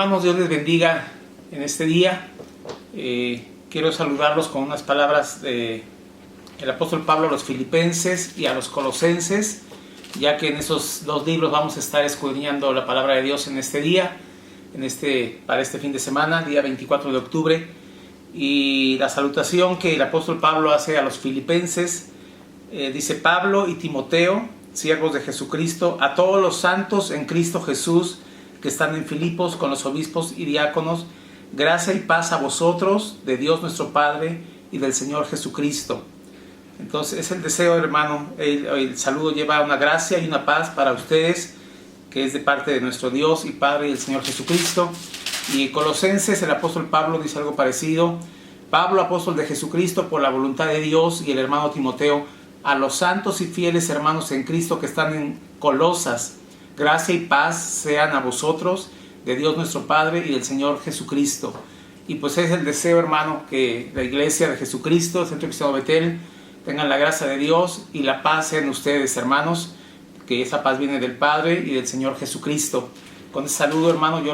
Hermanos, Dios les bendiga en este día. Quiero saludarlos con unas palabras del apóstol Pablo a los Filipenses y a los Colosenses, ya que en esos dos libros vamos a estar escudriñando la palabra de Dios en este día, para este fin de semana, día 24 de octubre. Y la salutación que el apóstol Pablo hace a los Filipenses, dice: Pablo y Timoteo, siervos de Jesucristo, a todos los santos en Cristo Jesús que están en Filipos con los obispos y diáconos, gracia y paz a vosotros, de Dios nuestro Padre y del Señor Jesucristo. Entonces es el deseo, hermano, el saludo lleva una gracia y una paz para ustedes, que es de parte de nuestro Dios y Padre y el Señor Jesucristo. Y Colosenses, el apóstol Pablo dice algo parecido: Pablo, apóstol de Jesucristo por la voluntad de Dios, y el hermano Timoteo, a los santos y fieles hermanos en Cristo que están en Colosas, gracia y paz sean a vosotros, de Dios nuestro Padre y del Señor Jesucristo. Y pues es el deseo, hermano, que la iglesia de Jesucristo, el Centro Cristiano Betel, tengan la gracia de Dios y la paz en ustedes, hermanos, que esa paz viene del Padre y del Señor Jesucristo. Con ese saludo, hermano, yo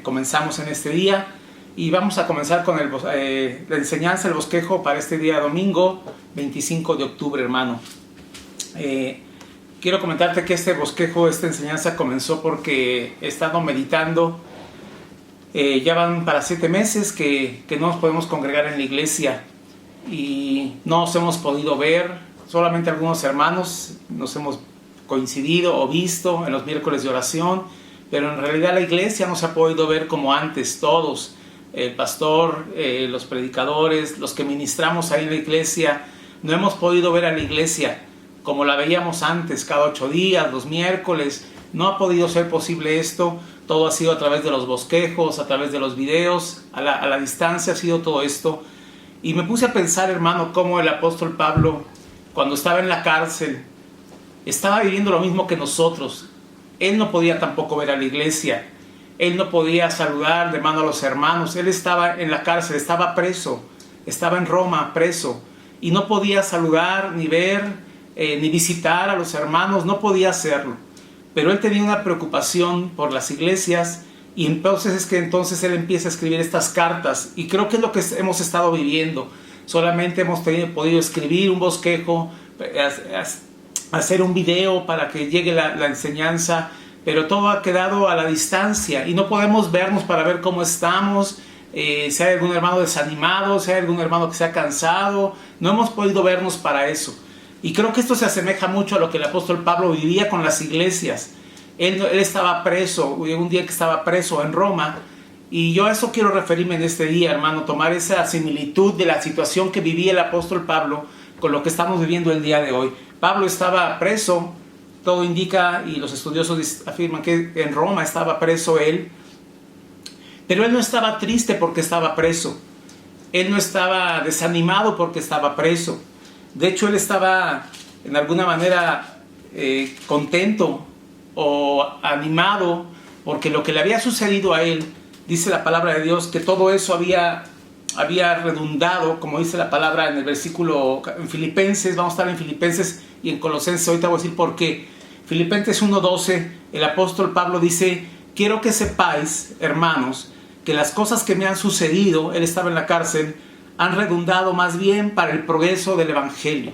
comenzamos en este día, y vamos a comenzar con la enseñanza, el bosquejo para este día domingo 25 de octubre, hermano. Quiero comentarte que este bosquejo, esta enseñanza comenzó porque he estado meditando. Ya van para 7 meses que no nos podemos congregar en la iglesia y no nos hemos podido ver. Solamente algunos hermanos nos hemos coincidido o visto en los miércoles de oración, pero en realidad la iglesia no se ha podido ver como antes. Todos, el pastor, los predicadores, los que ministramos ahí en la iglesia, no hemos podido ver a la iglesia como la veíamos antes, cada 8 días, los miércoles. No ha podido ser posible esto. Todo ha sido a través de los bosquejos, a través de los videos, a la distancia ha sido todo esto. Y me puse a pensar, hermano, cómo el apóstol Pablo, cuando estaba en la cárcel, estaba viviendo lo mismo que nosotros. Él no podía tampoco ver a la iglesia. Él no podía saludar de mano a los hermanos. Él estaba en la cárcel, estaba preso, estaba en Roma preso, y no podía saludar, ni ver, ni visitar a los hermanos, no podía hacerlo. Pero él tenía una preocupación por las iglesias, y entonces él empieza a escribir estas cartas, y creo que es lo que hemos estado viviendo. Solamente hemos podido escribir un bosquejo, hacer un video para que llegue la enseñanza, pero todo ha quedado a la distancia y no podemos vernos para ver cómo estamos. Si hay algún hermano desanimado, si hay algún hermano que se ha cansado, no hemos podido vernos para eso. Y creo que esto se asemeja mucho a lo que el apóstol Pablo vivía con las iglesias. Él estaba preso, un día que estaba preso en Roma, y yo a eso quiero referirme en este día, hermano, tomar esa similitud de la situación que vivía el apóstol Pablo con lo que estamos viviendo el día de hoy. Pablo estaba preso, todo indica, y los estudiosos afirman que en Roma estaba preso él, pero él no estaba triste porque estaba preso, él no estaba desanimado porque estaba preso. De hecho, él estaba en alguna manera contento o animado, porque lo que le había sucedido a él, dice la palabra de Dios, que todo eso había redundado, como dice la palabra en el versículo, en Filipenses. Vamos a estar en Filipenses y en Colosenses, ahorita voy a decir por qué. Filipenses 1:12, el apóstol Pablo dice: quiero que sepáis, hermanos, que las cosas que me han sucedido, él estaba en la cárcel, han redundado más bien para el progreso del evangelio.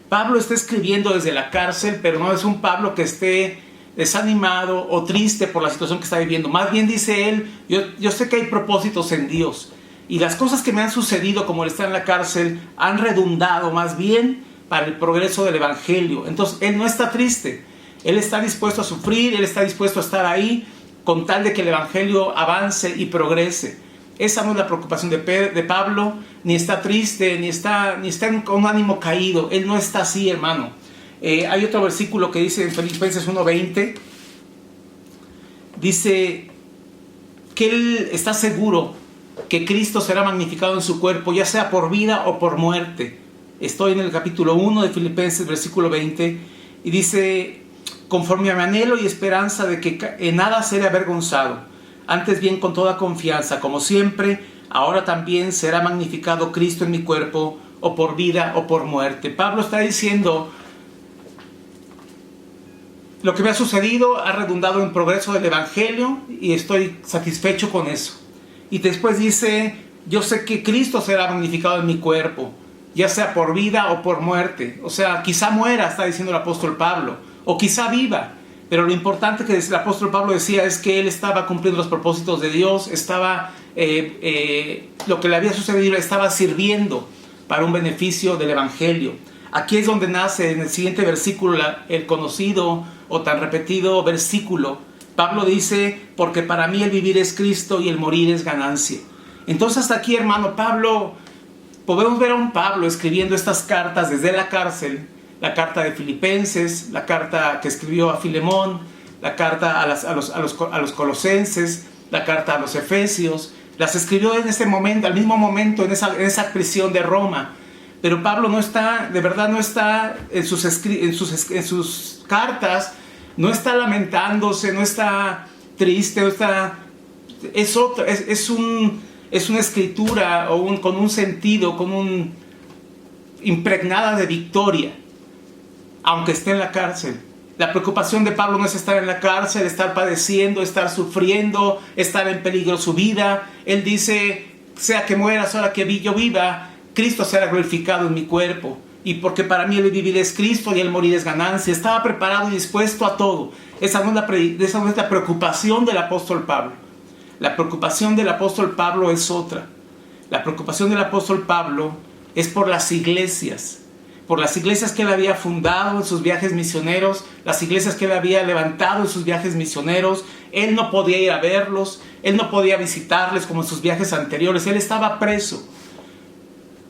Pablo está escribiendo desde la cárcel, pero no es un Pablo que esté desanimado o triste por la situación que está viviendo. Más bien dice él: yo sé que hay propósitos en Dios, y las cosas que me han sucedido, como él está en la cárcel, han redundado más bien para el progreso del evangelio. Entonces él no está triste, él está dispuesto a sufrir, él está dispuesto a estar ahí con tal de que el evangelio avance y progrese. Esa no es la preocupación de Pablo. Ni está triste, ni está con un ánimo caído. Él no está así, hermano. Hay otro versículo que dice en Filipenses 1:20, dice que él está seguro que Cristo será magnificado en su cuerpo, ya sea por vida o por muerte. Estoy en el capítulo 1 de Filipenses, versículo 20, y dice: conforme a mi anhelo y esperanza de que en nada seré avergonzado, antes bien con toda confianza, como siempre, ahora también será magnificado Cristo en mi cuerpo, o por vida o por muerte. Pablo está diciendo: lo que me ha sucedido ha redundado en progreso del Evangelio y estoy satisfecho con eso. Y después dice, yo sé que Cristo será magnificado en mi cuerpo, ya sea por vida o por muerte. O sea, quizá muera, está diciendo el apóstol Pablo, o quizá viva. Pero lo importante que el apóstol Pablo decía es que él estaba cumpliendo los propósitos de Dios, lo que le había sucedido le estaba sirviendo para un beneficio del Evangelio. Aquí es donde nace en el siguiente versículo el conocido o tan repetido versículo. Pablo dice, porque para mí el vivir es Cristo y el morir es ganancia. Entonces hasta aquí, hermano, podemos ver a un Pablo escribiendo estas cartas desde la cárcel, la carta de Filipenses, la carta que escribió a Filemón, la carta a los Colosenses, la carta a los Efesios. Las escribió en ese momento, al mismo momento, en esa prisión de Roma. Pero Pablo no está en sus cartas, no está lamentándose, no está triste, es una escritura con un sentido, impregnada de victoria, aunque esté en la cárcel. La preocupación de Pablo no es estar en la cárcel, estar padeciendo, estar sufriendo, estar en peligro su vida. Él dice, sea que muera, sea que yo viva, Cristo será glorificado en mi cuerpo. Y porque para mí el vivir es Cristo y el morir es ganancia. Estaba preparado y dispuesto a todo. Esa no es la preocupación del apóstol Pablo. La preocupación del apóstol Pablo es otra. La preocupación del apóstol Pablo es por las iglesias que él había fundado en sus viajes misioneros, las iglesias que él había levantado en sus viajes misioneros. Él no podía ir a verlos, él no podía visitarles como en sus viajes anteriores, él estaba preso.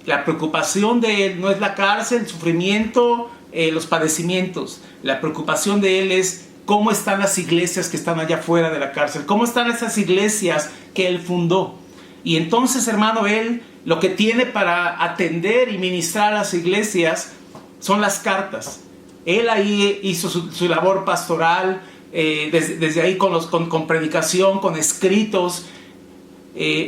La preocupación de él no es la cárcel, el sufrimiento, los padecimientos. La preocupación de él es cómo están las iglesias que están allá afuera de la cárcel, cómo están esas iglesias que él fundó. Y entonces, hermano, él lo que tiene para atender y ministrar a las iglesias son las cartas. Él ahí hizo su labor pastoral, desde ahí con predicación, con escritos,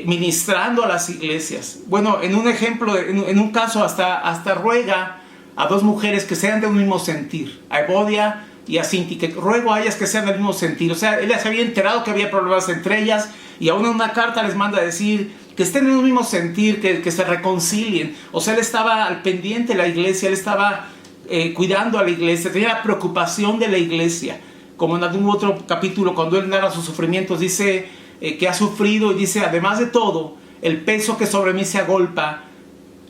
ministrando a las iglesias. Bueno, en un ejemplo, en un caso hasta ruega a dos mujeres que sean de un mismo sentir, a Evodia y a Sinti, que ruego a ellas que sean del mismo sentir. O sea, él se había enterado que había problemas entre ellas y aún en una carta les manda a decir que estén en un mismo sentir, que se reconcilien. O sea, él estaba al pendiente de la iglesia, él estaba cuidando a la iglesia, tenía la preocupación de la iglesia. Como en algún otro capítulo, cuando él narra sus sufrimientos, dice que ha sufrido y dice, además de todo, el peso que sobre mí se agolpa,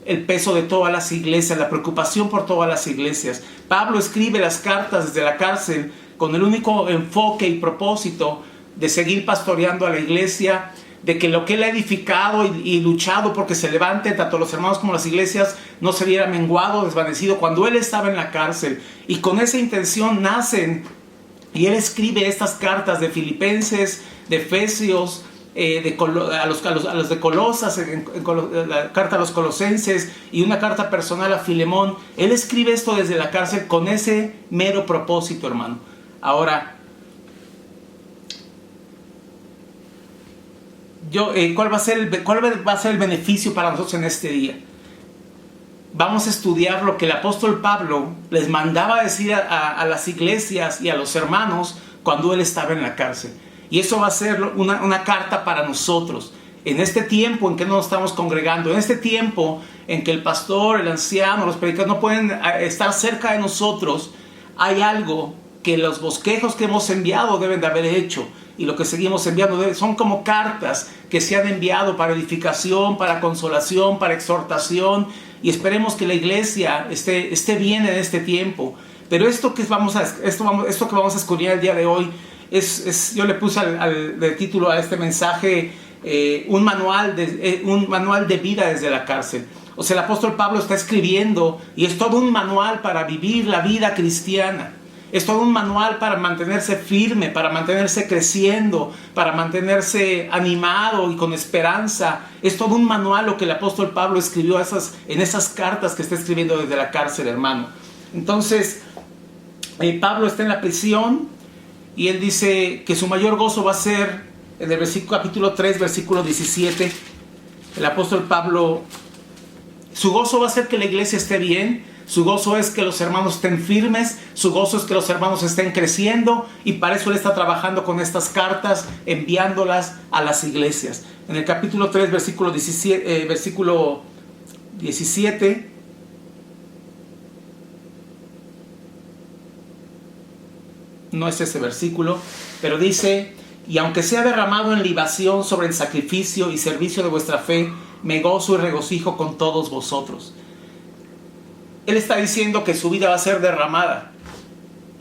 el peso de todas las iglesias, la preocupación por todas las iglesias. Pablo escribe las cartas desde la cárcel con el único enfoque y propósito de seguir pastoreando a la iglesia, de que lo que él ha edificado y luchado porque se levante tanto los hermanos como las iglesias no se viera menguado, desvanecido cuando él estaba en la cárcel. Y con esa intención nacen, y él escribe estas cartas de Filipenses, de Efesios, a los de Colosas, la carta a los Colosenses y una carta personal a Filemón. Él escribe esto desde la cárcel con ese mero propósito, hermano. Ahora, ¿cuál va a ser el beneficio para nosotros en este día? Vamos a estudiar lo que el apóstol Pablo les mandaba decir a las iglesias y a los hermanos cuando él estaba en la cárcel. Y eso va a ser una carta para nosotros. En este tiempo en que nos estamos congregando, en este tiempo en que el pastor, el anciano, los predicadores no pueden estar cerca de nosotros, hay algo que los bosquejos que hemos enviado deben de haber hecho. Y lo que seguimos enviando son como cartas que se han enviado para edificación, para consolación, para exhortación. Y esperemos que la iglesia esté bien en este tiempo. Pero esto que vamos a escudriñar el día de hoy, yo le puse de título a este mensaje un manual de vida desde la cárcel. O sea, el apóstol Pablo está escribiendo y es todo un manual para vivir la vida cristiana. Es todo un manual para mantenerse firme, para mantenerse creciendo, para mantenerse animado y con esperanza. Es todo un manual lo que el apóstol Pablo escribió en esas cartas que está escribiendo desde la cárcel, hermano. Entonces, Pablo está en la prisión y él dice que su mayor gozo va a ser en el capítulo 3, versículo 17. El apóstol Pablo, su gozo va a ser que la iglesia esté bien. Su gozo es que los hermanos estén firmes, su gozo es que los hermanos estén creciendo, y para eso Él está trabajando con estas cartas, enviándolas a las iglesias. En el capítulo 3, versículo 17, no es ese versículo, pero dice: y aunque sea derramado en libación sobre el sacrificio y servicio de vuestra fe, me gozo y regocijo con todos vosotros. Él está diciendo que su vida va a ser derramada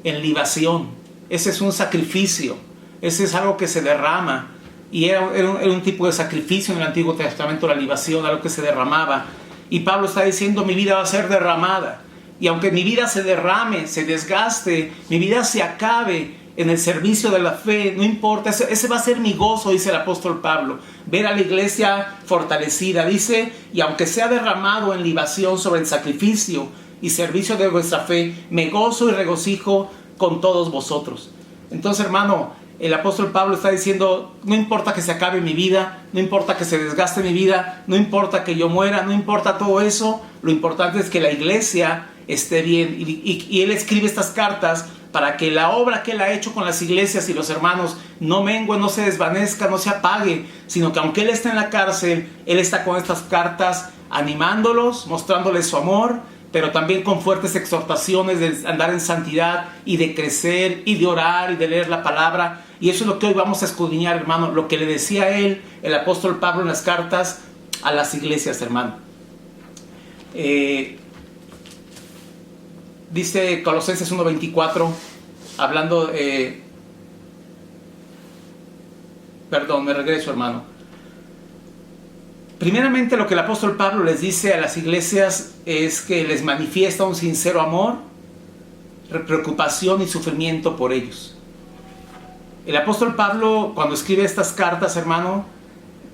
en libación. Ese es un sacrificio, ese es algo que se derrama, y era un tipo de sacrificio en el Antiguo Testamento, la libación, algo que se derramaba. Y Pablo está diciendo: mi vida va a ser derramada. Y aunque mi vida se derrame, se desgaste, mi vida se acabe en el servicio de la fe, no importa, ese va a ser mi gozo, dice el apóstol Pablo. Ver a la iglesia fortalecida, dice: y aunque sea derramado en libación sobre el sacrificio y servicio de vuestra fe, me gozo y regocijo con todos vosotros. Entonces, hermano, el apóstol Pablo está diciendo: no importa que se acabe mi vida, no importa que se desgaste mi vida, no importa que yo muera, no importa todo eso, lo importante es que la iglesia esté bien. Y él escribe estas cartas para que la obra que él ha hecho con las iglesias y los hermanos no mengue, no se desvanezca, no se apague, sino que aunque él esté en la cárcel, él está con estas cartas animándolos, mostrándoles su amor, pero también con fuertes exhortaciones de andar en santidad y de crecer y de orar y de leer la palabra. Y eso es lo que hoy vamos a escudriñar, hermano, lo que le decía él, el apóstol Pablo, en las cartas a las iglesias, hermano. Dice Colosenses 1:24, hablando, perdón, me regreso, hermano. Primeramente, lo que el apóstol Pablo les dice a las iglesias es que les manifiesta un sincero amor, preocupación y sufrimiento por ellos. El apóstol Pablo, cuando escribe estas cartas, hermano,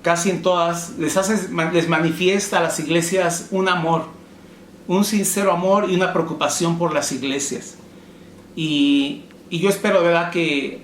casi en todas, les manifiesta a las iglesias un amor, un sincero amor y una preocupación por las iglesias. Y yo espero, de verdad,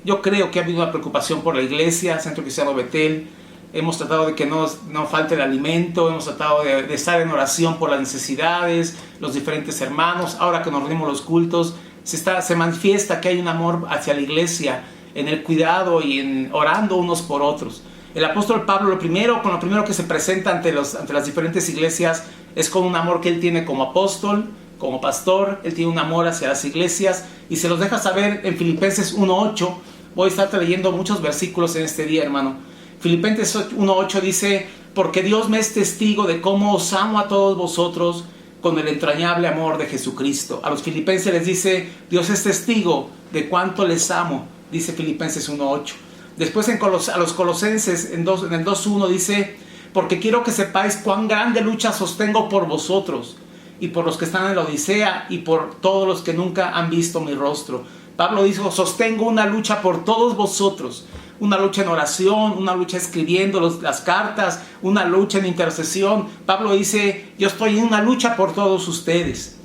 yo creo que ha habido una preocupación por la iglesia, Centro Cristiano Betel. Hemos tratado de que no falte el alimento, hemos tratado de estar en oración por las necesidades, los diferentes hermanos. Ahora que nos reunimos los cultos, se manifiesta que hay un amor hacia la iglesia, en el cuidado y en orando unos por otros. El apóstol Pablo, con lo primero que se presenta ante las diferentes iglesias es con un amor que él tiene como apóstol, como pastor. Él tiene un amor hacia las iglesias y se los deja saber en Filipenses 1:8. Voy a estar leyendo muchos versículos en este día, hermano. Filipenses 1:8 dice: porque Dios me es testigo de cómo os amo a todos vosotros con el entrañable amor de Jesucristo. A los filipenses les dice: Dios es testigo de cuánto les amo, dice Filipenses 1:8. Después a los colosenses en el 2:1 dice: porque quiero que sepáis cuán grande lucha sostengo por vosotros y por los que están en la Odisea y por todos los que nunca han visto mi rostro. Pablo dijo: sostengo una lucha por todos vosotros, una lucha en oración, una lucha escribiendo las cartas, una lucha en intercesión. Pablo dice: yo estoy en una lucha por todos ustedes.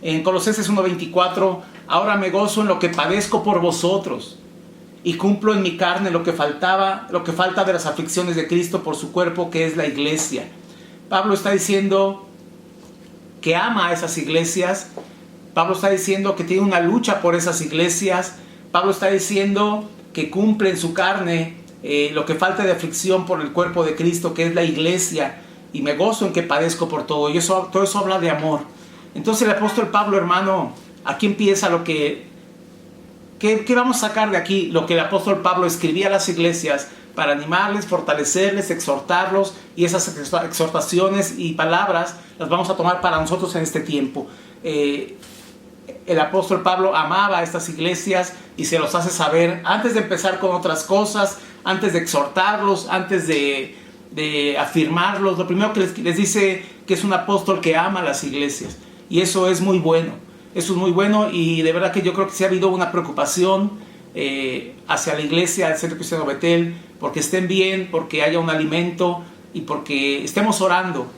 En Colosenses 1:24: ahora me gozo en lo que padezco por vosotros y cumplo en mi carne lo que falta de las aflicciones de Cristo por su cuerpo, que es la iglesia. Pablo está diciendo que ama a esas iglesias. Pablo está diciendo que tiene una lucha por esas iglesias. Pablo está diciendo que cumple en su carne lo que falta de aflicción por el cuerpo de Cristo, que es la iglesia, y me gozo en que padezco por todo. Y todo eso habla de amor. Entonces el apóstol Pablo, hermano, aquí empieza ¿Qué vamos a sacar de aquí? Lo que el apóstol Pablo escribía a las iglesias para animarles, fortalecerles, exhortarlos, y esas exhortaciones y palabras las vamos a tomar para nosotros en este tiempo. El apóstol Pablo amaba a estas iglesias y se los hace saber antes de empezar con otras cosas, antes de exhortarlos, antes de afirmarlos. Lo primero que les dice que es un apóstol que ama a las iglesias, y eso es muy bueno. Eso es muy bueno, y de verdad que yo creo que sí ha habido una preocupación hacia la iglesia, al Centro Cristiano Betel, porque estén bien, porque haya un alimento y porque estamos orando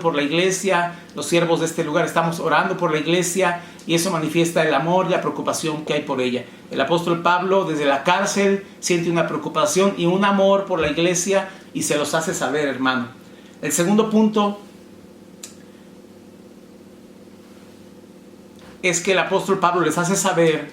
por la iglesia. Los siervos de este lugar estamos orando por la iglesia, y eso manifiesta el amor y la preocupación que hay por ella. El apóstol Pablo desde la cárcel siente una preocupación y un amor por la iglesia, y se los hace saber, hermano. El segundo punto es que el apóstol Pablo les hace saber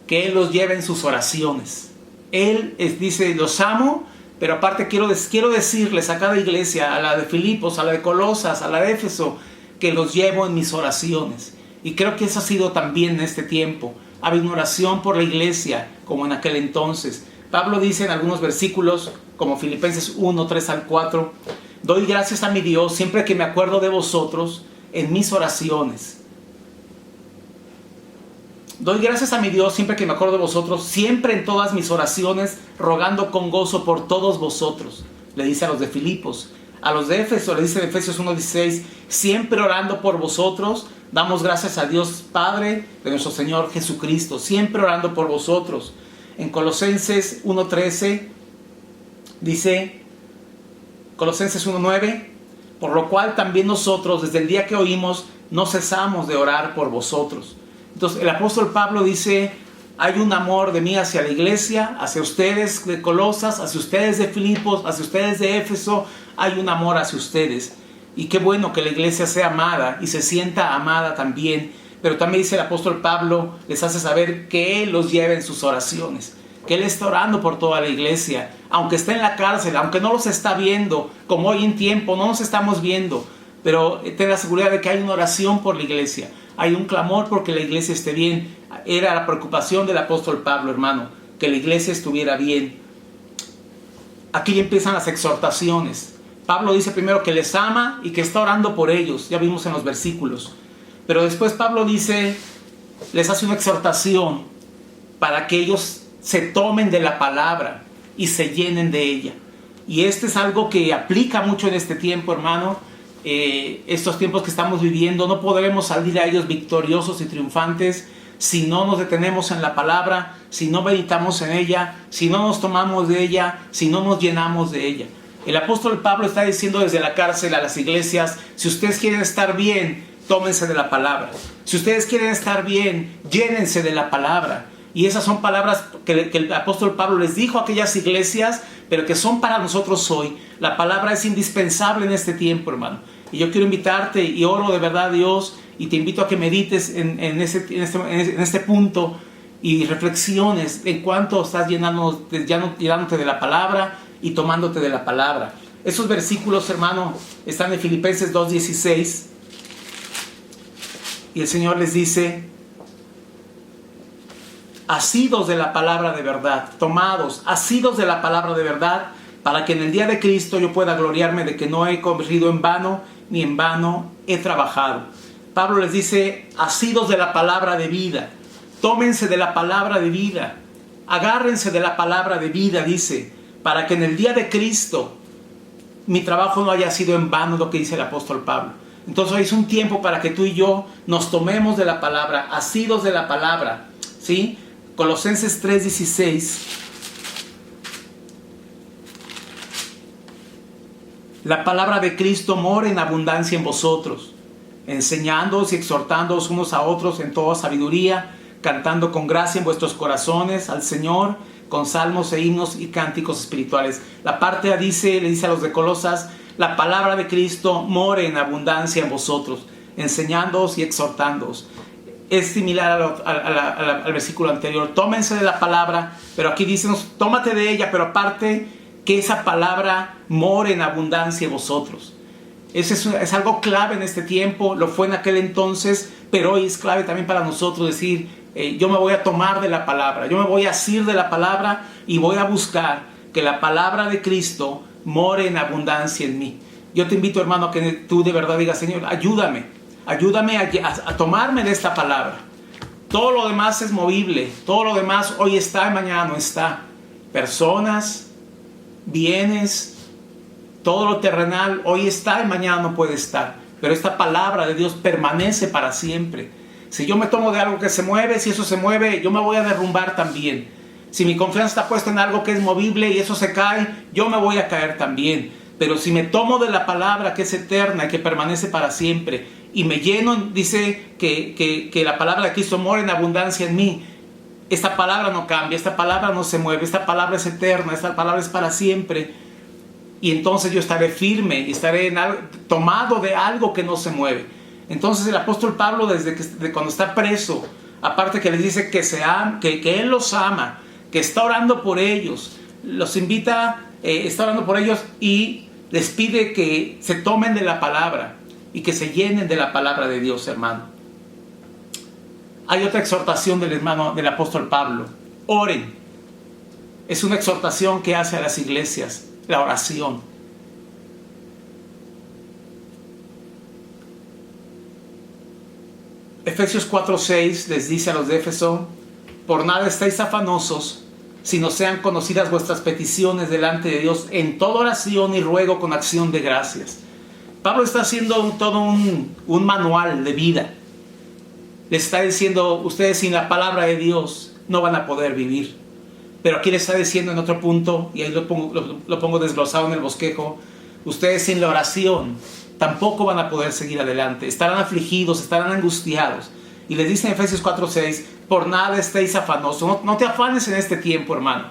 que Él los lleva en sus oraciones. Él dice, los amo, pero aparte quiero decirles a cada iglesia, a la de Filipos, a la de Colosas, a la de Éfeso, que los llevo en mis oraciones. Y creo que eso ha sido también en este tiempo. Ha habido una oración por la iglesia, como en aquel entonces. Pablo dice en algunos versículos, como Filipenses 1, 3 al 4, doy gracias a mi Dios siempre que me acuerdo de vosotros en mis oraciones. Doy gracias a mi Dios siempre que me acuerdo de vosotros, siempre en todas mis oraciones, rogando con gozo por todos vosotros. Le dice a los de Filipos. A los de Éfeso le dice en Efesios 1:16, siempre orando por vosotros, damos gracias a Dios Padre de nuestro Señor Jesucristo, siempre orando por vosotros. En Colosenses 1:13 dice, Colosenses 1:9, por lo cual también nosotros desde el día que oímos no cesamos de orar por vosotros. Entonces el apóstol Pablo dice, hay un amor de mí hacia la iglesia, hacia ustedes de Colosas, hacia ustedes de Filipos, hacia ustedes de Éfeso, hay un amor hacia ustedes. Y qué bueno que la iglesia sea amada y se sienta amada también. Pero también dice el apóstol Pablo, les hace saber que Él los lleva en sus oraciones, que Él está orando por toda la iglesia, aunque esté en la cárcel, aunque no los está viendo, como hoy en tiempo, no nos estamos viendo, pero ten la seguridad de que hay una oración por la iglesia, hay un clamor porque la iglesia esté bien. Era la preocupación del apóstol Pablo, hermano, que la iglesia estuviera bien. Aquí empiezan las exhortaciones. Pablo dice primero que les ama y que está orando por ellos, ya vimos en los versículos. Pero después Pablo dice, les hace una exhortación para que ellos se tomen de la palabra y se llenen de ella. Y este es algo que aplica mucho en este tiempo, hermano. Estos tiempos que estamos viviendo, no podremos salir a ellos victoriosos y triunfantes si no nos detenemos en la palabra, si no meditamos en ella, si no nos tomamos de ella, si no nos llenamos de ella. El apóstol Pablo está diciendo desde la cárcel a las iglesias, si ustedes quieren estar bien, tómense de la palabra. Si ustedes quieren estar bien, llénense de la palabra. Y esas son palabras que el apóstol Pablo les dijo a aquellas iglesias, pero que son para nosotros hoy. La palabra es indispensable en este tiempo, hermano. Y yo quiero invitarte y oro de verdad a Dios y te invito a que medites en este punto y reflexiones en cuánto estás llenándote de la palabra y tomándote de la palabra. Esos versículos, hermano, están en Filipenses 2:16 y el Señor les dice, asidos de la palabra de verdad, tomados, asidos de la palabra de verdad, para que en el día de Cristo yo pueda gloriarme de que no he corrido en vano, ni en vano he trabajado. Pablo les dice, asidos de la palabra de vida, tómense de la palabra de vida, agárrense de la palabra de vida, dice, para que en el día de Cristo mi trabajo no haya sido en vano, lo que dice el apóstol Pablo. Entonces hoy es un tiempo para que tú y yo nos tomemos de la palabra, asidos de la palabra, ¿sí? Colosenses 3:16. La palabra de Cristo mora en abundancia en vosotros, enseñándoos y exhortándoos unos a otros en toda sabiduría, cantando con gracia en vuestros corazones al Señor, con salmos e himnos y cánticos espirituales. La parte A le dice a los de Colosas, la palabra de Cristo mora en abundancia en vosotros, enseñándoos y exhortándoos. Es similar al versículo anterior, tómense de la palabra, pero aquí dice, tómate de ella, pero aparte que esa palabra more en abundancia en vosotros. Eso es algo clave en este tiempo, lo fue en aquel entonces, pero hoy es clave también para nosotros decir, yo me voy a tomar de la palabra, yo me voy a asir de la palabra y voy a buscar que la palabra de Cristo more en abundancia en mí. Yo te invito, hermano, a que tú de verdad digas, Señor, ayúdame a tomarme de esta palabra. Todo lo demás es movible, todo lo demás hoy está y mañana no está. Personas, bienes, todo lo terrenal hoy está y mañana no puede estar, pero esta palabra de Dios permanece para siempre. Si yo me tomo de algo que se mueve, si eso se mueve, yo me voy a derrumbar también. Si mi confianza está puesta en algo que es movible y eso se cae, yo me voy a caer también. Pero si me tomo de la palabra que es eterna y que permanece para siempre y me lleno, dice que la palabra de Cristo mora en abundancia en mí, esta palabra no cambia, esta palabra no se mueve, esta palabra es eterna, esta palabra es para siempre. Y entonces yo estaré firme, estaré tomado de algo que no se mueve. Entonces el apóstol Pablo, desde cuando está preso, aparte que les dice que él los ama, que está orando por ellos, los invita, está orando por ellos y les pide que se tomen de la palabra y que se llenen de la palabra de Dios, hermano. Hay otra exhortación del apóstol Pablo: oren. Es una exhortación que hace a las iglesias, la oración. Efesios 4:6 les dice a los de Éfeso: por nada estáis afanosos, sino sean conocidas vuestras peticiones delante de Dios en toda oración y ruego con acción de gracias. Pablo está haciendo todo un manual de vida. Les está diciendo: ustedes sin la palabra de Dios no van a poder vivir. Pero aquí les está diciendo en otro punto, y ahí lo pongo desglosado en el bosquejo: ustedes sin la oración tampoco van a poder seguir adelante. Estarán afligidos, estarán angustiados. Y les dice en Efesios 4:6: por nada estéis afanosos. No te afanes en este tiempo, hermano.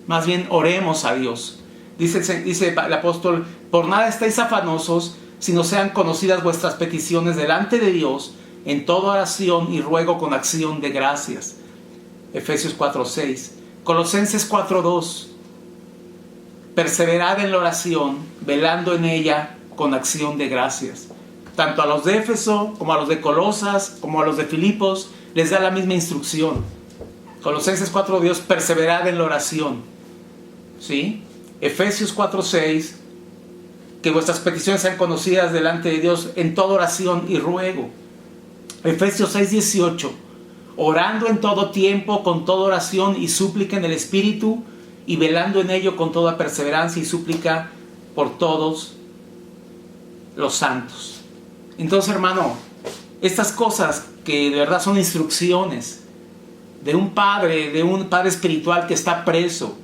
Más bien oremos a Dios. Dice el apóstol: por nada estéis afanosos, sino sean conocidas vuestras peticiones delante de Dios en toda oración y ruego con acción de gracias. Efesios 4:6. Colosenses 4:2. perseverad en la oración, velando en ella con acción de gracias. Tanto a los de Éfeso, como a los de Colosas, como a los de Filipos, les da la misma instrucción. Colosenses 4:2, perseverad en la oración. ¿Sí? Efesios 4:6, que vuestras peticiones sean conocidas delante de Dios en toda oración y ruego. Efesios 6:18, orando en todo tiempo, con toda oración y súplica en el Espíritu, y velando en ello con toda perseverancia y súplica por todos los santos. Entonces, hermano, estas cosas que de verdad son instrucciones de un padre espiritual que está preso,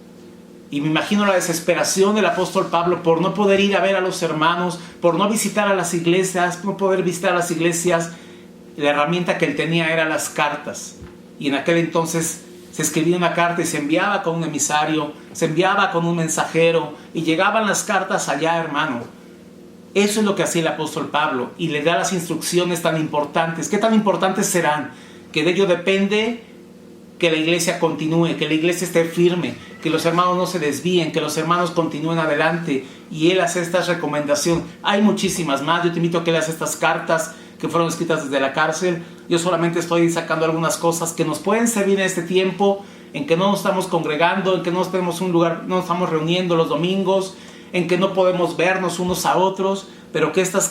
y me imagino la desesperación del apóstol Pablo por no poder ir a ver a los hermanos, por no visitar a las iglesias, no poder visitar a las iglesias. La herramienta que él tenía eran las cartas, y en aquel entonces se escribía una carta y se enviaba con un emisario, se enviaba con un mensajero, y llegaban las cartas allá, hermano. Eso es lo que hacía el apóstol Pablo, y le da las instrucciones tan importantes. ¿Qué tan importantes serán? Que de ello depende que la iglesia continúe, que la iglesia esté firme, que los hermanos no se desvíen, que los hermanos continúen adelante. Y él hace esta recomendación. Hay muchísimas más. Yo te invito a que leas estas cartas que fueron escritas desde la cárcel. Yo solamente estoy sacando algunas cosas que nos pueden servir en este tiempo en que no nos estamos congregando, en que no tenemos un lugar, no nos estamos reuniendo los domingos, en que no podemos vernos unos a otros, pero que estas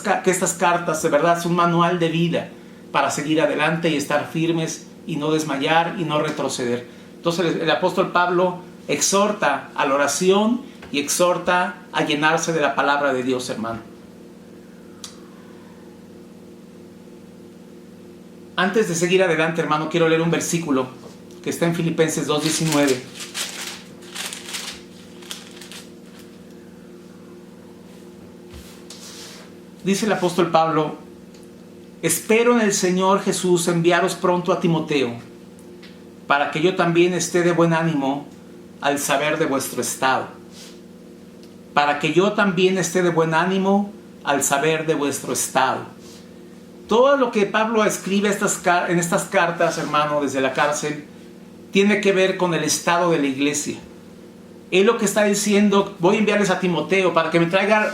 cartas de verdad son un manual de vida para seguir adelante y estar firmes y no desmayar y no retroceder. Entonces el apóstol Pablo exhorta a la oración y exhorta a llenarse de la palabra de Dios, hermano. Antes de seguir adelante, hermano, quiero leer un versículo que está en Filipenses 2:19. Dice el apóstol Pablo: espero en el Señor Jesús enviaros pronto a Timoteo, para que yo también esté de buen ánimo al saber de vuestro estado. Para que yo también esté de buen ánimo al saber de vuestro estado. Todo lo que Pablo escribe en estas cartas, hermano, desde la cárcel, tiene que ver con el estado de la iglesia. Él lo que está diciendo: voy a enviarles a Timoteo para que me traiga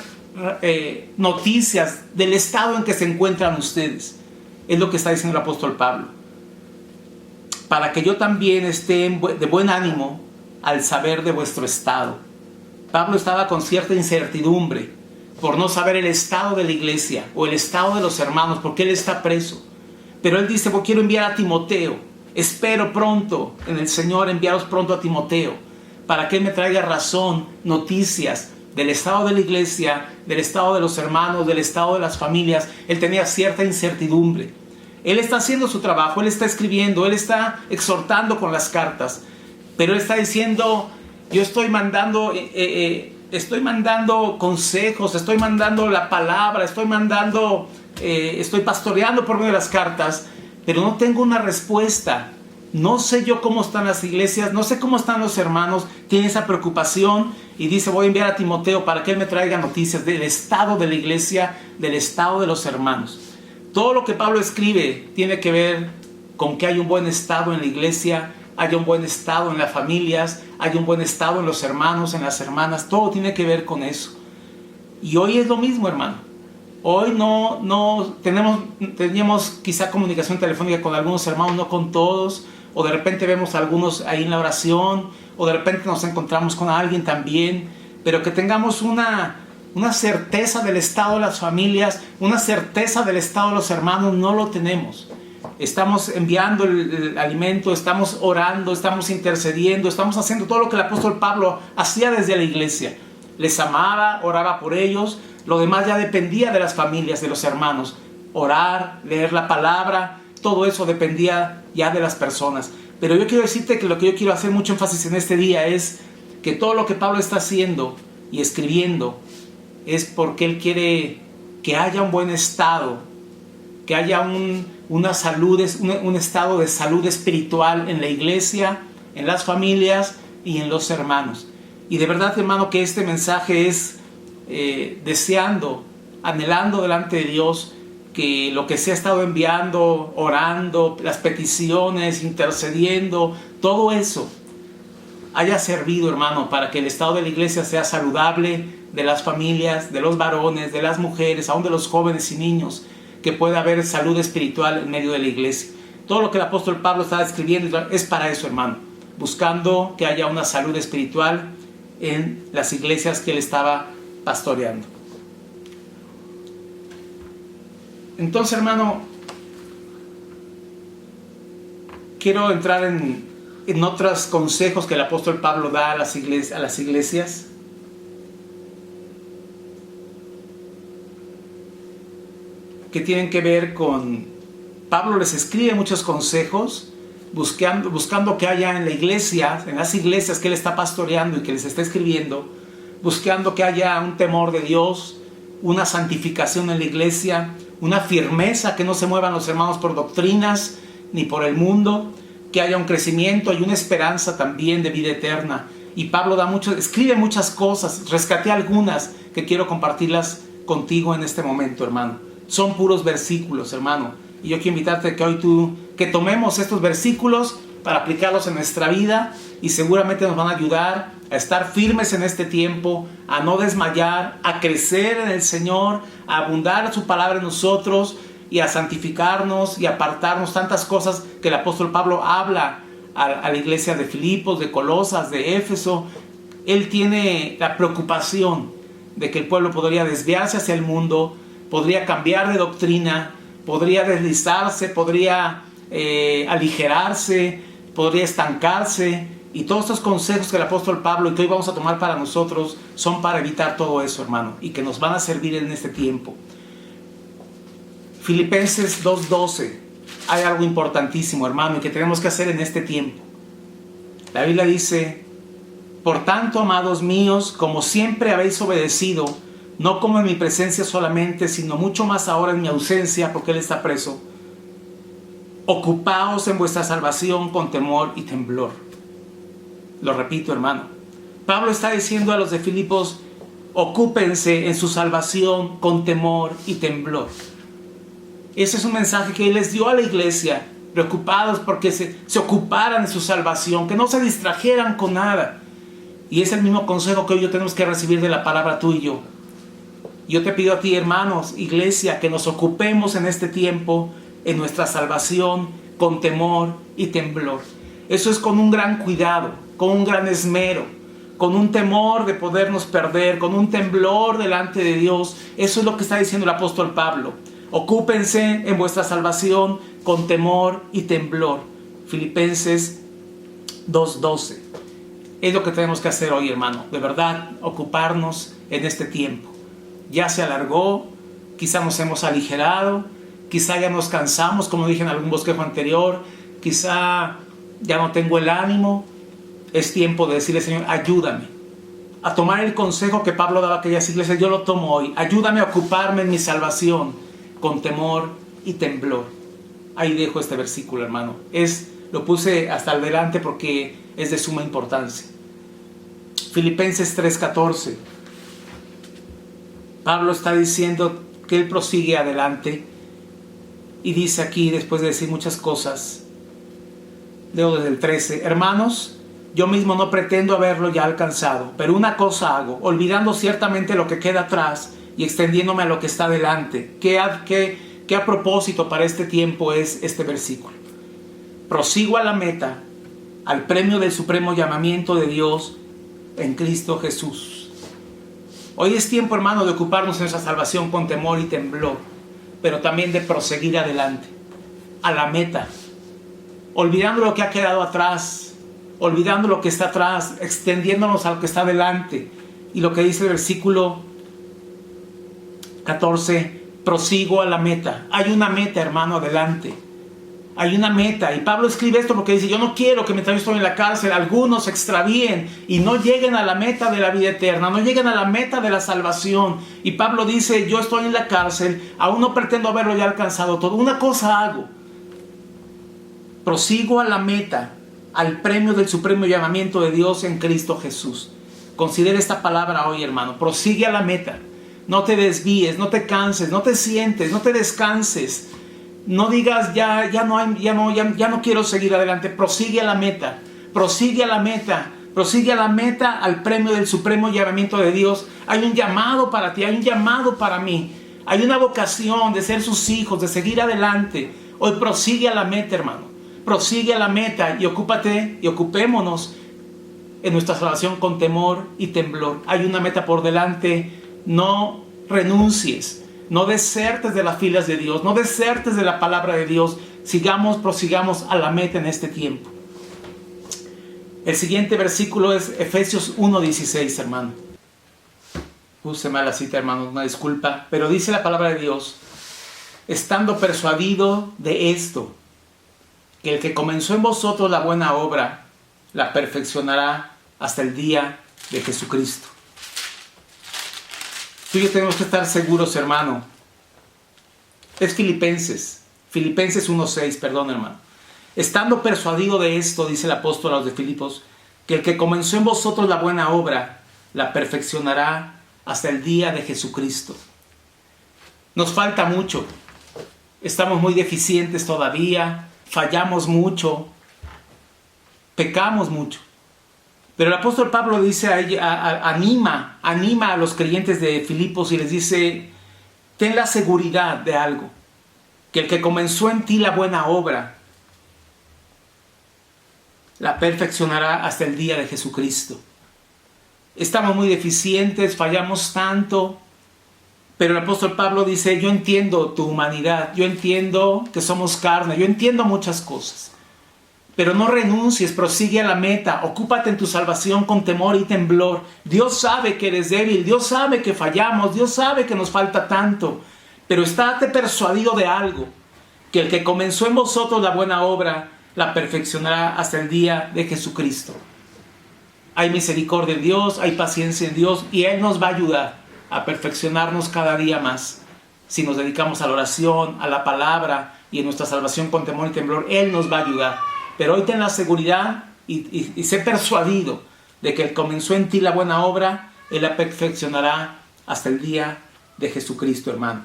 noticias del estado en que se encuentran ustedes. Es lo que está diciendo el apóstol Pablo. Para que yo también esté de buen ánimo al saber de vuestro estado. Pablo estaba con cierta incertidumbre por no saber el estado de la iglesia o el estado de los hermanos, porque él está preso. Pero él dice: pues quiero enviar a Timoteo. Espero pronto en el Señor enviaros pronto a Timoteo, para que él me traiga razón, noticias del estado de la iglesia, del estado de los hermanos, del estado de las familias. Él tenía cierta incertidumbre. Él está haciendo su trabajo, él está escribiendo, él está exhortando con las cartas, pero él está diciendo: yo estoy mandando consejos, estoy mandando la palabra, estoy pastoreando por medio de las cartas, pero no tengo una respuesta. No sé yo cómo están las iglesias, no sé cómo están los hermanos. Tiene esa preocupación y dice: voy a enviar a Timoteo para que él me traiga noticias del estado de la iglesia, del estado de los hermanos. Todo lo que Pablo escribe tiene que ver con que hay un buen estado en la iglesia, hay un buen estado en las familias, hay un buen estado en los hermanos, en las hermanas. Todo tiene que ver con eso. Y hoy es lo mismo, hermano. Hoy no teníamos quizá comunicación telefónica con algunos hermanos, no con todos, o de repente vemos a algunos ahí en la oración, o de repente nos encontramos con alguien también, pero que tengamos una certeza del estado de las familias, una certeza del estado de los hermanos, no lo tenemos. Estamos enviando el alimento, estamos orando, estamos intercediendo, estamos haciendo todo lo que el apóstol Pablo hacía desde la iglesia. Les amaba, oraba por ellos. Lo demás ya dependía de las familias, de los hermanos. Orar, leer la palabra, todo eso dependía ya de las personas. Pero yo quiero decirte que lo que yo quiero hacer mucho énfasis en este día es que todo lo que Pablo está haciendo y escribiendo es porque él quiere que haya un buen estado, que haya un estado de salud espiritual en la iglesia, en las familias y en los hermanos. Y de verdad, hermano, que este mensaje es deseando, anhelando delante de Dios que lo que se ha estado enviando, orando, las peticiones, intercediendo, todo eso haya servido, hermano, para que el estado de la iglesia sea saludable, de las familias, de los varones, de las mujeres, aún de los jóvenes y niños, que pueda haber salud espiritual en medio de la iglesia. Todo lo que el apóstol Pablo está escribiendo es para eso, hermano, buscando que haya una salud espiritual en las iglesias que él estaba pastoreando. Entonces, hermano, quiero entrar en otros consejos que el apóstol Pablo da a las iglesias. Que tienen que ver con... Pablo les escribe muchos consejos buscando que haya en la iglesia, en las iglesias que él está pastoreando y que les está escribiendo, buscando que haya un temor de Dios, una santificación en la iglesia, una firmeza, que no se muevan los hermanos por doctrinas ni por el mundo, que haya un crecimiento y una esperanza también de vida eterna. Y Pablo escribe muchas cosas, rescaté algunas que quiero compartirlas contigo en este momento, hermano. Son puros versículos, hermano. Y yo quiero invitarte que hoy que tomemos estos versículos para aplicarlos en nuestra vida, y seguramente nos van a ayudar a estar firmes en este tiempo, a no desmayar, a crecer en el Señor, a abundar su palabra en nosotros y a santificarnos y apartarnos tantas cosas que el apóstol Pablo habla a la iglesia de Filipos, de Colosas, de Éfeso. Él tiene la preocupación de que el pueblo podría desviarse hacia el mundo, podría cambiar de doctrina, podría deslizarse, podría aligerarse, podría estancarse. Y todos estos consejos que el apóstol Pablo y que hoy vamos a tomar para nosotros son para evitar todo eso, hermano, y que nos van a servir en este tiempo. Filipenses 2:12. Hay algo importantísimo, hermano, y que tenemos que hacer en este tiempo. La Biblia dice: por tanto, amados míos, como siempre habéis obedecido, no como en mi presencia solamente, sino mucho más ahora en mi ausencia, porque Él está preso, ocupaos en vuestra salvación con temor y temblor. Lo repito, hermano. Pablo está diciendo a los de Filipos: ocúpense en su salvación con temor y temblor. Ese es un mensaje que Él les dio a la iglesia, preocupados porque se ocuparan de su salvación, que no se distrajeran con nada. Y es el mismo consejo que hoy tenemos que recibir de la palabra tú y yo. Yo te pido a ti, hermanos, iglesia, que nos ocupemos en este tiempo en nuestra salvación con temor y temblor. Eso es con un gran cuidado, con un gran esmero, con un temor de podernos perder, con un temblor delante de Dios. Eso es lo que está diciendo el apóstol Pablo. Ocúpense en vuestra salvación con temor y temblor. Filipenses 2:12. Es lo que tenemos que hacer hoy, hermano. De verdad, ocuparnos en este tiempo. Ya se alargó, quizá nos hemos aligerado, quizá ya nos cansamos, como dije en algún bosquejo anterior, quizá ya no tengo el ánimo. Es tiempo de decirle: Señor, ayúdame a tomar el consejo que Pablo daba a aquellas iglesias. Yo lo tomo hoy. Ayúdame a ocuparme en mi salvación con temor y temblor. Ahí dejo este versículo, hermano. Lo puse hasta adelante porque es de suma importancia. Filipenses 3:14. Pablo está diciendo que él prosigue adelante Y dice aquí, después de decir muchas cosas, leo desde el 13: hermanos, yo mismo no pretendo haberlo ya alcanzado, pero una cosa hago, olvidando ciertamente lo que queda atrás y extendiéndome a lo que está delante. ¿Qué a propósito para este tiempo es este versículo? Prosigo a la meta, al premio del supremo llamamiento de Dios en Cristo Jesús. Hoy es tiempo, hermano, de ocuparnos en nuestra salvación con temor y temblor, pero también de proseguir adelante, a la meta, olvidando lo que ha quedado atrás, olvidando lo que está atrás, extendiéndonos a lo que está delante. Y lo que dice el versículo 14, prosigo a la meta. Hay una meta, hermano, adelante. Hay una meta. Y Pablo escribe esto porque dice: yo no quiero que mientras yo estoy en la cárcel algunos se extravíen y no lleguen a la meta de la vida eterna, no lleguen a la meta de la salvación. Y Pablo dice: yo estoy en la cárcel, aún no pretendo haberlo ya alcanzado todo. Una cosa hago, prosigo a la meta, al premio del supremo llamamiento de Dios en Cristo Jesús. Considera esta palabra hoy, hermano. Prosigue a la meta. No te desvíes, no te canses, no te sientes, no te descanses. No digas ya no quiero seguir adelante. Prosigue a la meta. Prosigue a la meta. Prosigue a la meta, al premio del supremo llamamiento de Dios. Hay un llamado para ti, hay un llamado para mí. Hay una vocación de ser sus hijos, de seguir adelante. Hoy prosigue a la meta, hermano. Prosigue a la meta y ocúpate y ocupémonos en nuestra salvación con temor y temblor. Hay una meta por delante. No renuncies. No desertes de las filas de Dios. No desertes de la palabra de Dios. Prosigamos a la meta en este tiempo. El siguiente versículo es Efesios 1:16, hermano. Puse mal la cita, hermano, una disculpa. Pero dice la palabra de Dios: estando persuadido de esto, que el que comenzó en vosotros la buena obra, la perfeccionará hasta el día de Jesucristo. Tú y yo tenemos que estar seguros, hermano. Es Filipenses 1:6, perdón, hermano. Estando persuadido de esto, dice el apóstol a los de Filipos, que el que comenzó en vosotros la buena obra, la perfeccionará hasta el día de Jesucristo. Nos falta mucho. Estamos muy deficientes todavía. Fallamos mucho. Pecamos mucho. Pero el apóstol Pablo dice, anima a los creyentes de Filipos y les dice: ten la seguridad de algo, que el que comenzó en ti la buena obra, la perfeccionará hasta el día de Jesucristo. Estamos muy deficientes, fallamos tanto, pero el apóstol Pablo dice: yo entiendo tu humanidad, yo entiendo que somos carne, yo entiendo muchas cosas. Pero no renuncies, prosigue a la meta, ocúpate en tu salvación con temor y temblor. Dios sabe que eres débil, Dios sabe que fallamos, Dios sabe que nos falta tanto. Pero estate persuadido de algo, que el que comenzó en vosotros la buena obra, la perfeccionará hasta el día de Jesucristo. Hay misericordia en Dios, hay paciencia en Dios, y Él nos va a ayudar a perfeccionarnos cada día más. Si nos dedicamos a la oración, a la palabra y en nuestra salvación con temor y temblor, Él nos va a ayudar. Pero hoy ten la seguridad y sé persuadido de que Él comenzó en ti la buena obra, Él la perfeccionará hasta el día de Jesucristo, hermano.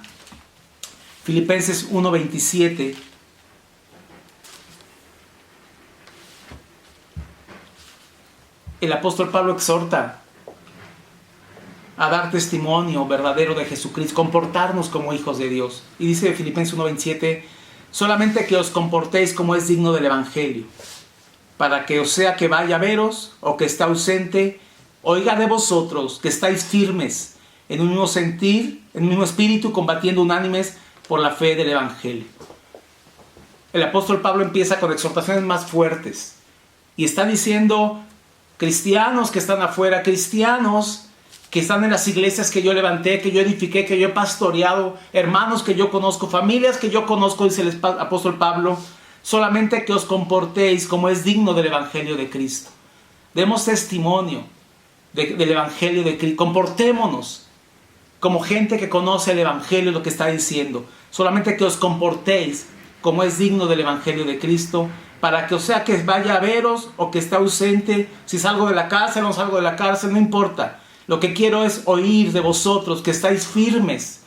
Filipenses 1:27. El apóstol Pablo exhorta a dar testimonio verdadero de Jesucristo, comportarnos como hijos de Dios. Y dice Filipenses 1:27: solamente que os comportéis como es digno del Evangelio, para que, o sea que vaya a veros o que esté ausente, oiga de vosotros que estáis firmes en un mismo sentir, en un mismo espíritu, combatiendo unánimes por la fe del Evangelio. El apóstol Pablo empieza con exhortaciones más fuertes y está diciendo: cristianos que están afuera, cristianos que están en las iglesias que yo levanté, que yo edifiqué, que yo he pastoreado, hermanos que yo conozco, familias que yo conozco, dice el apóstol Pablo, solamente que os comportéis como es digno del Evangelio de Cristo. Demos testimonio del Evangelio de Cristo. Comportémonos como gente que conoce el Evangelio, lo que está diciendo. Solamente que os comportéis como es digno del Evangelio de Cristo, para que, o sea que vaya a veros o que esté ausente, si salgo de la cárcel o no salgo de la cárcel, no importa. Lo que quiero es oír de vosotros que estáis firmes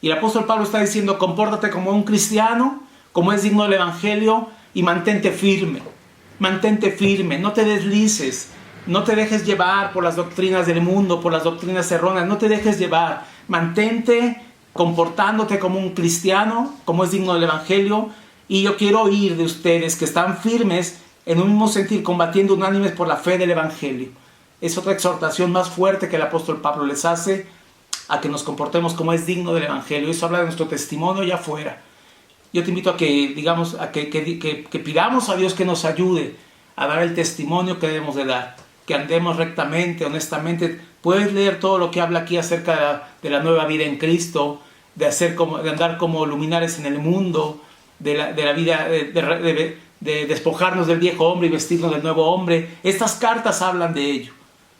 Y el apóstol Pablo está diciendo, compórtate como un cristiano, como es digno del evangelio, y mantente firme, no te deslices, no te dejes llevar por las doctrinas del mundo, por las doctrinas erróneas, no te dejes llevar, mantente comportándote como un cristiano, como es digno del evangelio. Y yo quiero oír de ustedes que están firmes en un mismo sentir, combatiendo unánimes por la fe del evangelio. Es otra exhortación más fuerte que el apóstol Pablo les hace, a que nos comportemos como es digno del evangelio. Eso habla de nuestro testimonio allá afuera. Yo te invito a que digamos, a que pidamos a Dios que nos ayude a dar el testimonio que debemos de dar, que andemos rectamente, honestamente. Puedes leer todo lo que habla aquí acerca de la nueva vida en Cristo, de andar como luminares en el mundo, de la vida, de despojarnos del viejo hombre y vestirnos del nuevo hombre. Estas cartas hablan de ello.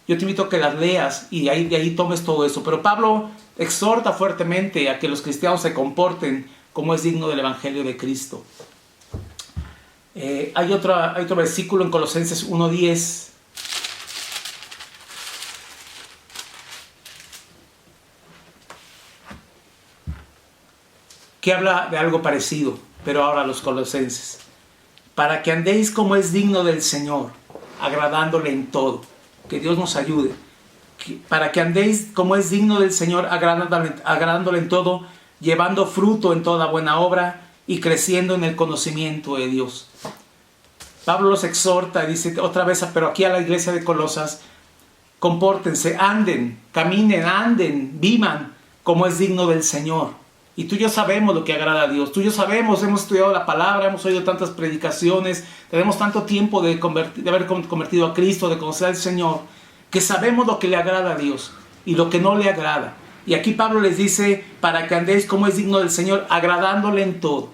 Yo te invito a que las leas y de ahí tomes todo eso. Pero Pablo exhorta fuertemente a que los cristianos se comporten como es digno del evangelio de Cristo. Hay otro versículo en Colosenses 1:10. Que habla de algo parecido, pero ahora a los colosenses. Para que andéis como es digno del Señor, agradándole en todo. Que Dios nos ayude. Para que andéis como es digno del Señor, agradándole en todo, llevando fruto en toda buena obra y creciendo en el conocimiento de Dios. Pablo los exhorta y dice otra vez, pero aquí a la iglesia de Colosas, compórtense, anden, caminen, vivan como es digno del Señor. Y tú y yo sabemos lo que agrada a Dios. Tú y yo sabemos, hemos estudiado la palabra, hemos oído tantas predicaciones, tenemos tanto tiempo de haber convertido a Cristo, de conocer al Señor, que sabemos lo que le agrada a Dios y lo que no le agrada. Y aquí Pablo les dice, para que andéis como es digno del Señor, agradándole en todo.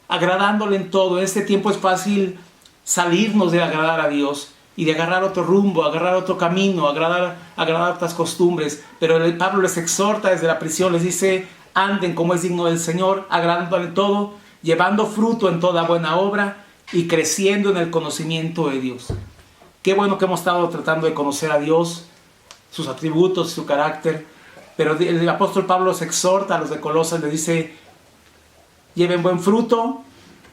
Agradándole en todo. En este tiempo es fácil salirnos de agradar a Dios y de agarrar otro rumbo, agarrar otro camino, agradar otras costumbres. Pero Pablo les exhorta desde la prisión, les dice, anden como es digno del Señor, agradándole en todo, llevando fruto en toda buena obra y creciendo en el conocimiento de Dios. Qué bueno que hemos estado tratando de conocer a Dios, sus atributos, su carácter. Pero el apóstol Pablo los exhorta a los de Colosas, les dice, lleven buen fruto,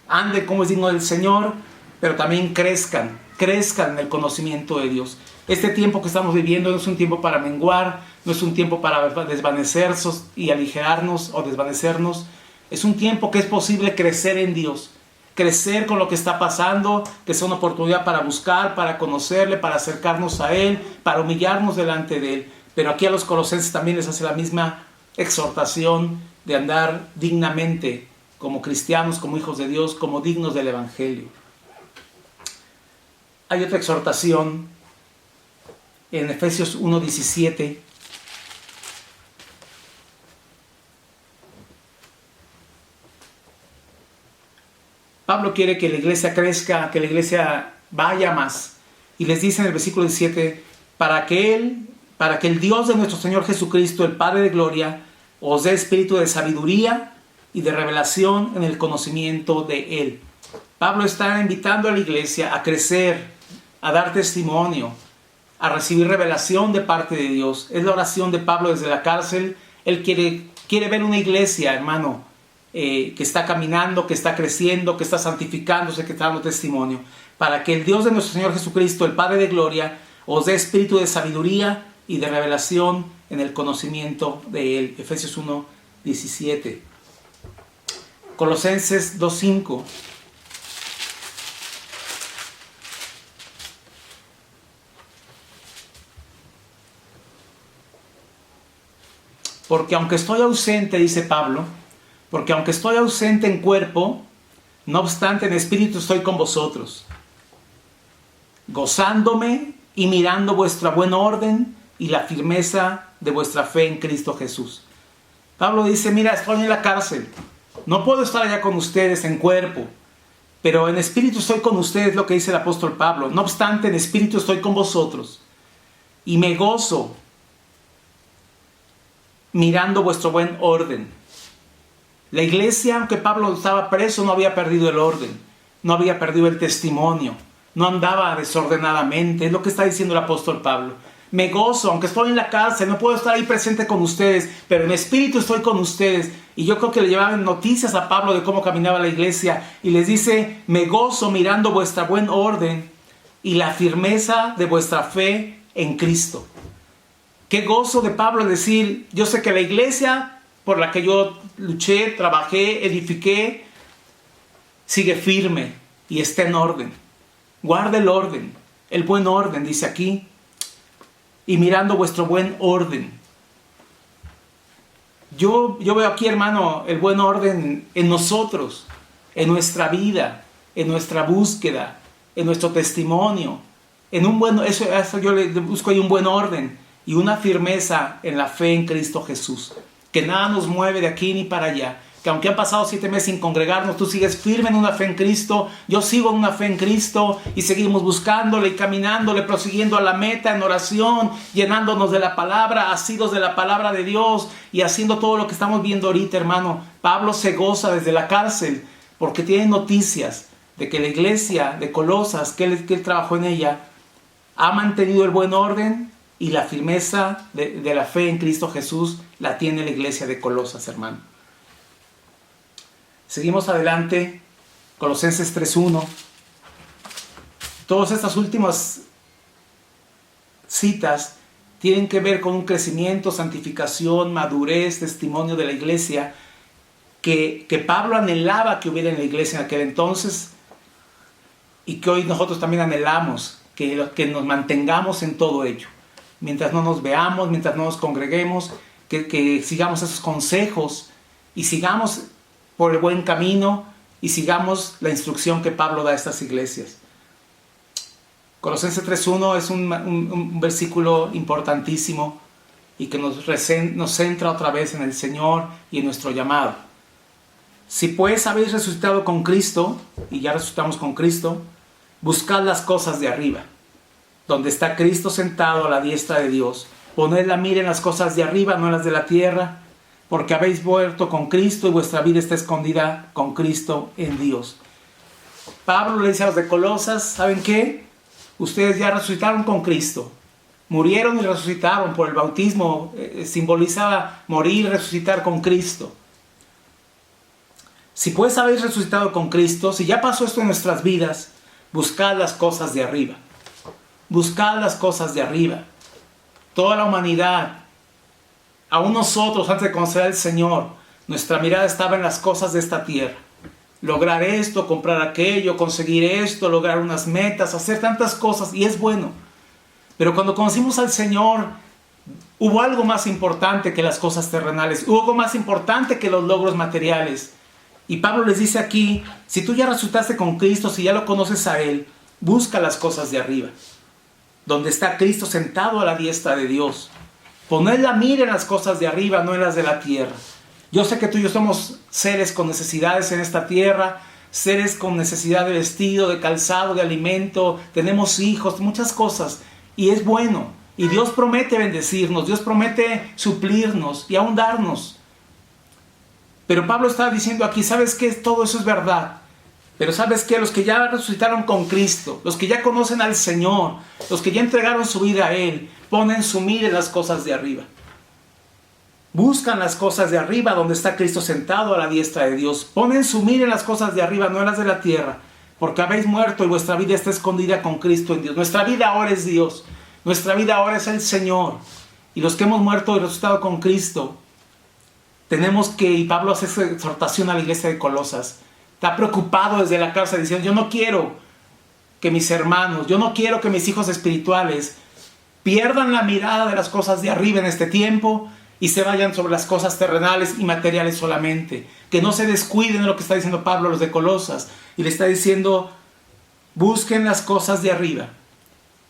anden como es digno del Señor, pero también crezcan en el conocimiento de Dios. Este tiempo que estamos viviendo no es un tiempo para menguar, no es un tiempo para desvanecernos y aligerarnos o desvanecernos. Es un tiempo que es posible crecer en Dios, crecer con lo que está pasando, que es una oportunidad para buscar, para conocerle, para acercarnos a Él, para humillarnos delante de Él. Pero aquí a los colosenses también les hace la misma exhortación de andar dignamente como cristianos, como hijos de Dios, como dignos del evangelio. Hay otra exhortación en Efesios 1:17. Pablo quiere que la iglesia crezca, que la iglesia vaya más. Y les dice en el versículo 17, para que el Dios de nuestro Señor Jesucristo, el Padre de gloria, os dé espíritu de sabiduría y de revelación en el conocimiento de Él. Pablo está invitando a la iglesia a crecer, a dar testimonio, a recibir revelación de parte de Dios. Es la oración de Pablo desde la cárcel. Él quiere ver una iglesia, hermano, que está caminando, que está creciendo, que está santificándose, que está dando testimonio. Para que el Dios de nuestro Señor Jesucristo, el Padre de gloria, os dé espíritu de sabiduría y de revelación en el conocimiento de Él. Efesios 1:17. Colosenses 2:5. Porque aunque estoy ausente, dice Pablo, porque aunque estoy ausente en cuerpo, no obstante en espíritu estoy con vosotros, gozándome y mirando vuestra buena orden y la firmeza de vuestra fe en Cristo Jesús. Pablo dice, mira, estoy en la cárcel, no puedo estar allá con ustedes en cuerpo, pero en espíritu estoy con ustedes, lo que dice el apóstol Pablo. No obstante, en espíritu estoy con vosotros y me gozo mirando vuestro buen orden. La iglesia, aunque Pablo estaba preso, no había perdido el orden, no había perdido el testimonio, no andaba desordenadamente. Es lo que está diciendo el apóstol Pablo. me gozo, aunque estoy en la cárcel, no puedo estar ahí presente con ustedes, pero en espíritu estoy con ustedes. Y yo creo que le llevaban noticias a Pablo de cómo caminaba la iglesia, y les dice, me gozo mirando vuestra buen orden y la firmeza de vuestra fe en Cristo. Qué gozo de Pablo decir, yo sé que la iglesia por la que yo luché, trabajé, edifiqué, sigue firme y está en orden. Guarda el orden, el buen orden, dice aquí. Y mirando vuestro buen orden. Yo veo aquí, hermano, el buen orden en nosotros, en nuestra vida, en nuestra búsqueda, en nuestro testimonio. Eso yo le busco ahí un buen orden y una firmeza en la fe en Cristo Jesús. Que nada nos mueve de aquí ni para allá. Que aunque han pasado 7 meses sin congregarnos, tú sigues firme en una fe en Cristo, yo sigo en una fe en Cristo, y seguimos buscándole y caminándole, prosiguiendo a la meta en oración, llenándonos de la palabra, asidos de la palabra de Dios, y haciendo todo lo que estamos viendo ahorita, hermano. Pablo se goza desde la cárcel, porque tiene noticias de que la iglesia de Colosas, que él trabajó en ella, ha mantenido el buen orden, y la firmeza de la fe en Cristo Jesús la tiene la iglesia de Colosas, hermano. Seguimos adelante, Colosenses 3:1. Todas estas últimas citas tienen que ver con un crecimiento, santificación, madurez, testimonio de la iglesia que Pablo anhelaba que hubiera en la iglesia en aquel entonces, y que hoy nosotros también anhelamos que nos mantengamos en todo ello. Mientras no nos veamos, mientras no nos congreguemos, que sigamos esos consejos y sigamos por el buen camino y sigamos la instrucción que Pablo da a estas iglesias. Colosenses 3:1 es un versículo importantísimo y que nos centra otra vez en el Señor y en nuestro llamado. Si pues habéis resucitado con Cristo, y ya resucitamos con Cristo, buscad las cosas de arriba, donde está Cristo sentado a la diestra de Dios. Poned la mira en las cosas de arriba, no en las de la tierra, porque habéis muerto con Cristo y vuestra vida está escondida con Cristo en Dios. Pablo le dice a los de Colosas, ¿saben qué? Ustedes ya resucitaron con Cristo. Murieron y resucitaron por el bautismo. Simbolizaba morir y resucitar con Cristo. Si pues habéis resucitado con Cristo, si ya pasó esto en nuestras vidas, buscad las cosas de arriba. Buscad las cosas de arriba. Toda la humanidad, aún nosotros antes de conocer al Señor, nuestra mirada estaba en las cosas de esta tierra. Lograr esto, comprar aquello, conseguir esto, lograr unas metas, hacer tantas cosas, y es bueno. Pero cuando conocimos al Señor, hubo algo más importante que las cosas terrenales, hubo algo más importante que los logros materiales. Y Pablo les dice aquí, si tú ya resucitaste con Cristo, si ya lo conoces a Él, busca las cosas de arriba, donde está Cristo sentado a la diestra de Dios. Poned la mira en las cosas de arriba, no en las de la tierra. Yo sé que tú y yo somos seres con necesidades en esta tierra, seres con necesidad de vestido, de calzado, de alimento, tenemos hijos, muchas cosas, y es bueno. Y Dios promete bendecirnos, Dios promete suplirnos y aún darnos. Pero Pablo está diciendo aquí, ¿sabes qué? Todo eso es verdad. Pero ¿sabes qué? Los que ya resucitaron con Cristo, los que ya conocen al Señor, los que ya entregaron su vida a Él, ponen su mira en las cosas de arriba. Buscan las cosas de arriba donde está Cristo sentado a la diestra de Dios. Ponen su mira en las cosas de arriba, no en las de la tierra. Porque habéis muerto y vuestra vida está escondida con Cristo en Dios. Nuestra vida ahora es Dios. Nuestra vida ahora es el Señor. Y los que hemos muerto y resucitado con Cristo, tenemos que, y Pablo hace esa exhortación a la iglesia de Colosas, está preocupado desde la cárcel diciendo, yo no quiero que mis hermanos, yo no quiero que mis hijos espirituales pierdan la mirada de las cosas de arriba en este tiempo y se vayan sobre las cosas terrenales y materiales solamente. Que no se descuiden de lo que está diciendo Pablo a los de Colosas. Y le está diciendo, busquen las cosas de arriba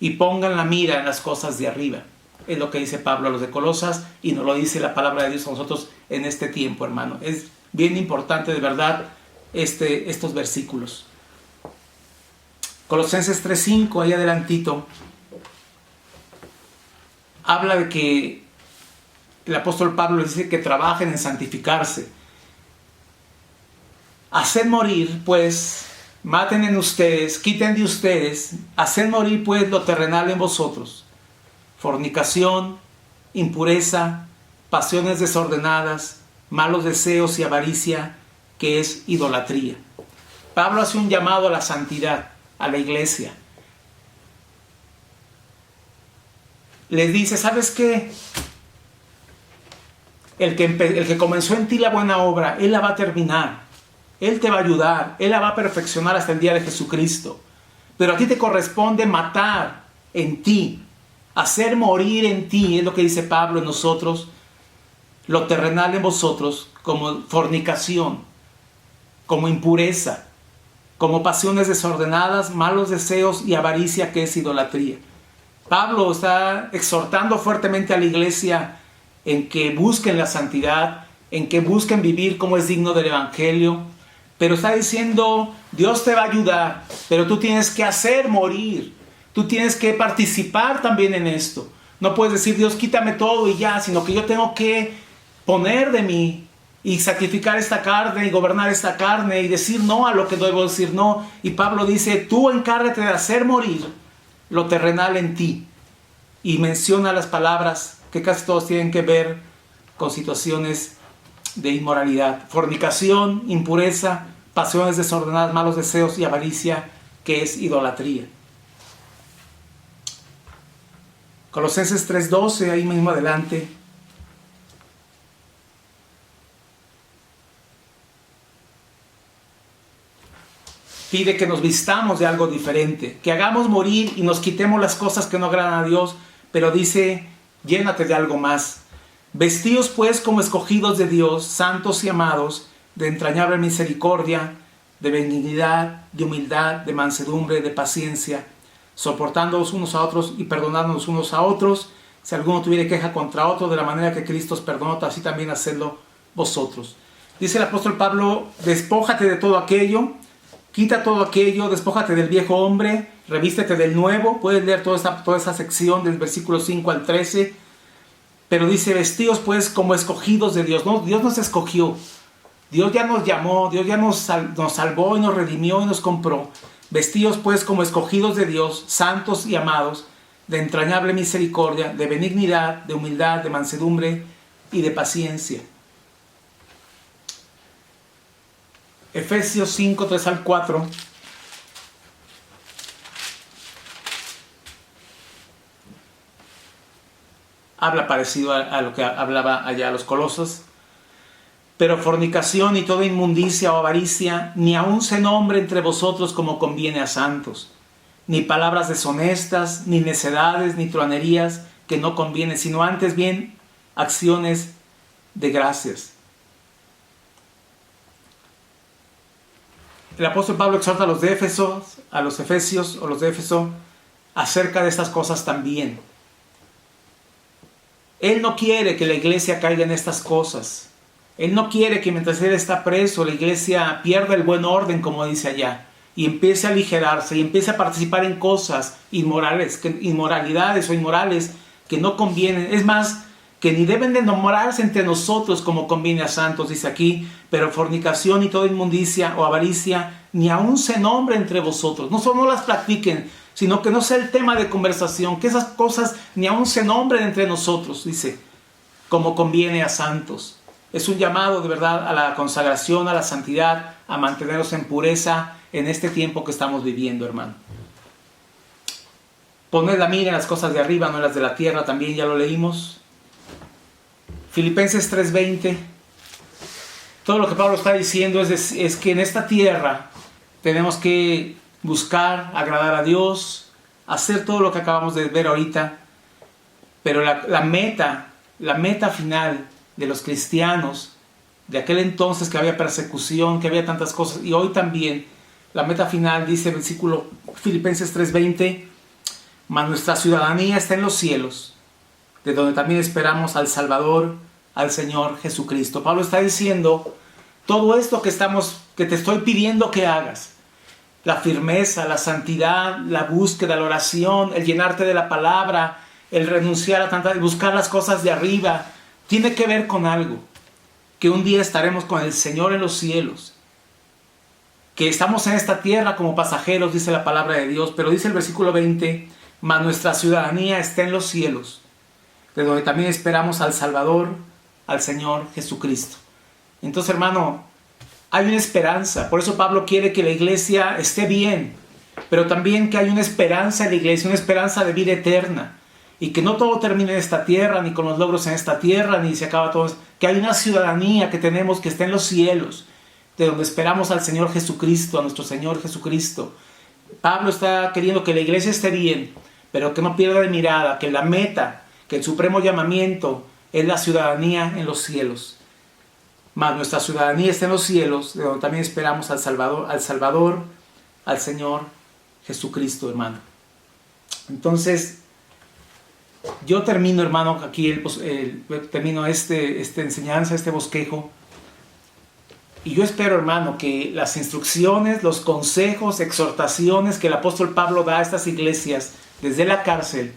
y pongan la mira en las cosas de arriba. Es lo que dice Pablo a los de Colosas y nos lo dice la palabra de Dios a nosotros en este tiempo, hermano. Es bien importante de verdad estos versículos. Colosenses 3:5, ahí adelantito, habla de que el apóstol Pablo les dice que trabajen en santificarse. Haced morir, pues, maten en ustedes, quiten de ustedes, haced morir, pues, lo terrenal en vosotros. fornicación, impureza, pasiones desordenadas, malos deseos y avaricia, que es idolatría. Pablo hace un llamado a la santidad, a la iglesia. Les dice, ¿sabes qué? El que comenzó en ti la buena obra, Él la va a terminar. Él te va a ayudar. Él la va a perfeccionar hasta el día de Jesucristo. Pero a ti te corresponde matar en ti, hacer morir en ti, es lo que dice Pablo en nosotros, lo terrenal en vosotros, como fornicación, como impureza, como pasiones desordenadas, malos deseos y avaricia, que es idolatría. Pablo está exhortando fuertemente a la iglesia en que busquen la santidad, en que busquen vivir como es digno del Evangelio, pero está diciendo, Dios te va a ayudar, pero tú tienes que hacer morir, tú tienes que participar también en esto. No puedes decir, Dios, quítame todo y ya, sino que yo tengo que poner de mí y sacrificar esta carne y gobernar esta carne y decir no a lo que debo decir no. Y Pablo dice, tú encárgate de hacer morir lo terrenal en ti. Y menciona las palabras que casi todos tienen que ver con situaciones de inmoralidad. Fornicación, impureza, pasiones desordenadas, malos deseos y avaricia, que es idolatría. Colosenses 3:12, ahí mismo adelante. Pide que nos vistamos de algo diferente, que hagamos morir y nos quitemos las cosas que no agradan a Dios, pero dice, llénate de algo más. Vestíos pues como escogidos de Dios, santos y amados, de entrañable misericordia, de benignidad, de humildad, de mansedumbre, de paciencia, soportándoos unos a otros y perdonándonos unos a otros, si alguno tuviere queja contra otro, de la manera que Cristo os perdonó, así también hacedlo vosotros. Dice el apóstol Pablo, despójate de todo aquello, quita todo aquello, despójate del viejo hombre, revístete del nuevo. Puedes leer toda esa sección del versículo 5 al 13. Pero dice, vestíos pues como escogidos de Dios. No, Dios nos escogió. Dios ya nos llamó, Dios ya nos salvó y nos redimió y nos compró. Vestíos pues como escogidos de Dios, santos y amados, de entrañable misericordia, de benignidad, de humildad, de mansedumbre y de paciencia. Efesios 5, 3 al 4. Habla parecido a lo que hablaba allá a los Colosos. Pero fornicación y toda inmundicia o avaricia, ni aun se nombre entre vosotros como conviene a santos. Ni palabras deshonestas, ni necedades, ni truanerías que no convienen, sino antes bien acciones de gracias. El apóstol Pablo exhorta a los de Efesios o los de Éfeso acerca de estas cosas también. Él no quiere que la iglesia caiga en estas cosas. Él no quiere que mientras él está preso, la iglesia pierda el buen orden, como dice allá, y empiece a aligerarse y empiece a participar en cosas inmoralidades o inmorales que no convienen. Es más, que ni deben de nombrarse entre nosotros como conviene a santos, dice aquí, pero fornicación y toda inmundicia o avaricia, ni aun se nombre entre vosotros. No solo no las practiquen, sino que no sea el tema de conversación, que esas cosas ni aun se nombren entre nosotros, dice, como conviene a santos. Es un llamado de verdad a la consagración, a la santidad, a mantenernos en pureza en este tiempo que estamos viviendo, hermano. Poned la mira en las cosas de arriba, no en las de la tierra, también ya lo leímos. Filipenses 3:20. Todo lo que Pablo está diciendo es que en esta tierra tenemos que buscar agradar a Dios, hacer todo lo que acabamos de ver ahorita, pero la meta final de los cristianos de aquel entonces, que había persecución, que había tantas cosas, y hoy también, la meta final, dice el versículo Filipenses 3:20, mas nuestra ciudadanía está en los cielos, de donde también esperamos al Salvador, al Señor Jesucristo. Pablo está diciendo, todo esto que te estoy pidiendo que hagas, la firmeza, la santidad, la búsqueda, la oración, el llenarte de la palabra, el renunciar a buscar las cosas de arriba, tiene que ver con algo, que un día estaremos con el Señor en los cielos, que estamos en esta tierra como pasajeros, dice la palabra de Dios, pero dice el versículo 20, mas nuestra ciudadanía está en los cielos, de donde también esperamos al Salvador, al Señor Jesucristo. Entonces, hermano, hay una esperanza. Por eso Pablo quiere que la iglesia esté bien, pero también que hay una esperanza en la iglesia, una esperanza de vida eterna, y que no todo termine en esta tierra, ni con los logros en esta tierra, ni se acaba todo, que hay una ciudadanía que tenemos que está en los cielos, de donde esperamos al Señor Jesucristo, a nuestro Señor Jesucristo. Pablo está queriendo que la iglesia esté bien, pero que no pierda de mirada que la meta, que el supremo llamamiento es la ciudadanía en los cielos. Mas nuestra ciudadanía está en los cielos, de donde también esperamos al Salvador, al Señor Jesucristo, hermano. Entonces, yo termino, hermano, aquí termino esta enseñanza, este bosquejo. Y yo espero, hermano, que las instrucciones, los consejos, exhortaciones que el apóstol Pablo da a estas iglesias desde la cárcel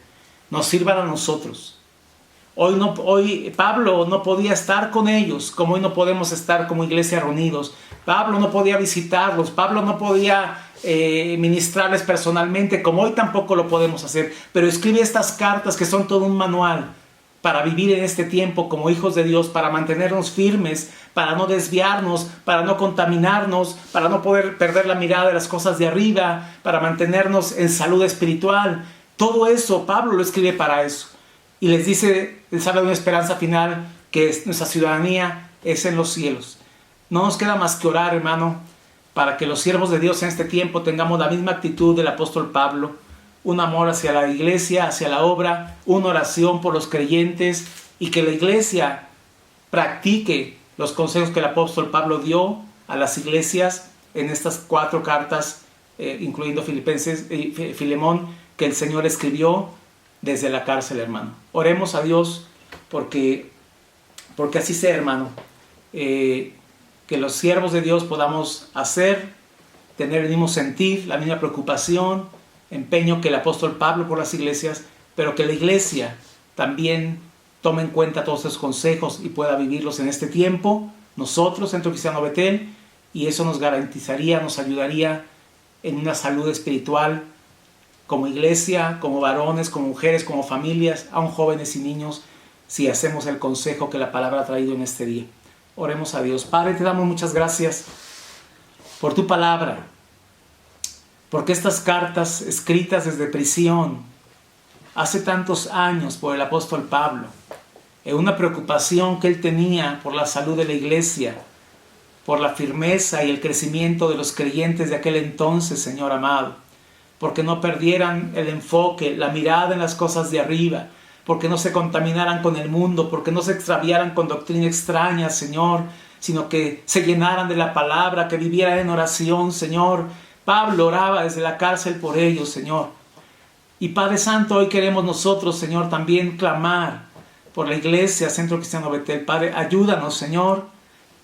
nos sirvan a nosotros. Hoy Pablo no podía estar con ellos, como hoy no podemos estar como iglesia reunidos. Pablo no podía visitarlos, Pablo no podía ministrarles personalmente, como hoy tampoco lo podemos hacer. Pero escribe estas cartas que son todo un manual para vivir en este tiempo como hijos de Dios, para mantenernos firmes, para no desviarnos, para no contaminarnos, para no poder perder la mirada de las cosas de arriba, para mantenernos en salud espiritual. Todo eso, Pablo lo escribe para eso. Y les habla de una esperanza final, que nuestra ciudadanía es en los cielos. No nos queda más que orar, hermano, para que los siervos de Dios en este tiempo tengamos la misma actitud del apóstol Pablo, un amor hacia la iglesia, hacia la obra, una oración por los creyentes, y que la iglesia practique los consejos que el apóstol Pablo dio a las iglesias en estas 4 cartas, incluyendo Filemón, que el Señor escribió desde la cárcel, hermano. Oremos a Dios porque así sea, hermano. Que los siervos de Dios podamos tener el mismo sentir, la misma preocupación, empeño que el apóstol Pablo por las iglesias, pero que la iglesia también tome en cuenta todos esos consejos y pueda vivirlos en este tiempo, nosotros, Centro Cristiano Betel, y eso nos garantizaría, nos ayudaría en una salud espiritual, como iglesia, como varones, como mujeres, como familias, aún jóvenes y niños, si hacemos el consejo que la palabra ha traído en este día. Oremos a Dios. Padre, te damos muchas gracias por tu palabra, porque estas cartas escritas desde prisión, hace tantos años por el apóstol Pablo, en una preocupación que él tenía por la salud de la iglesia, por la firmeza y el crecimiento de los creyentes de aquel entonces, Señor amado, porque no perdieran el enfoque, la mirada en las cosas de arriba, porque no se contaminaran con el mundo, porque no se extraviaran con doctrina extraña, Señor, sino que se llenaran de la palabra, que vivieran en oración, Señor. Pablo oraba desde la cárcel por ellos, Señor. Y Padre Santo, hoy queremos nosotros, Señor, también clamar por la iglesia, Centro Cristiano Betel. Padre, ayúdanos, Señor.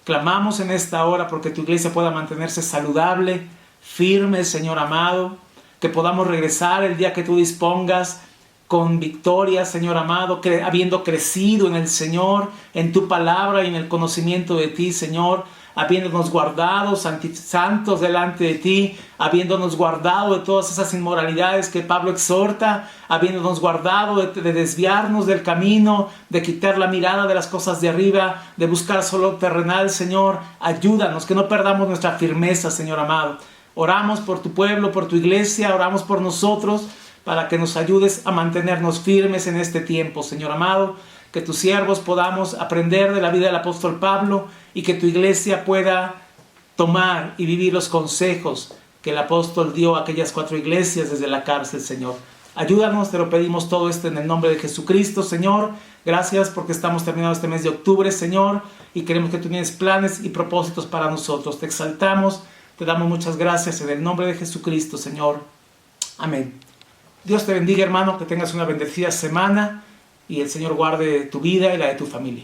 Clamamos en esta hora porque tu iglesia pueda mantenerse saludable, firme, Señor amado, que podamos regresar el día que tú dispongas con victoria, Señor amado, habiendo crecido en el Señor, en tu palabra y en el conocimiento de ti, Señor, habiéndonos guardado santos delante de ti, habiéndonos guardado de todas esas inmoralidades que Pablo exhorta, habiéndonos guardado de desviarnos del camino, de quitar la mirada de las cosas de arriba, de buscar solo terrenal, Señor. Ayúdanos, que no perdamos nuestra firmeza, Señor amado. Oramos por tu pueblo, por tu iglesia, oramos por nosotros, para que nos ayudes a mantenernos firmes en este tiempo, Señor amado, que tus siervos podamos aprender de la vida del apóstol Pablo y que tu iglesia pueda tomar y vivir los consejos que el apóstol dio a aquellas 4 iglesias desde la cárcel, Señor. Ayúdanos, te lo pedimos todo esto en el nombre de Jesucristo, Señor. Gracias porque estamos terminando este mes de octubre, Señor, y queremos que tú tienes planes y propósitos para nosotros. Te exaltamos, te damos muchas gracias en el nombre de Jesucristo, Señor. Amén. Dios te bendiga, hermano, que tengas una bendecida semana y el Señor guarde tu vida y la de tu familia.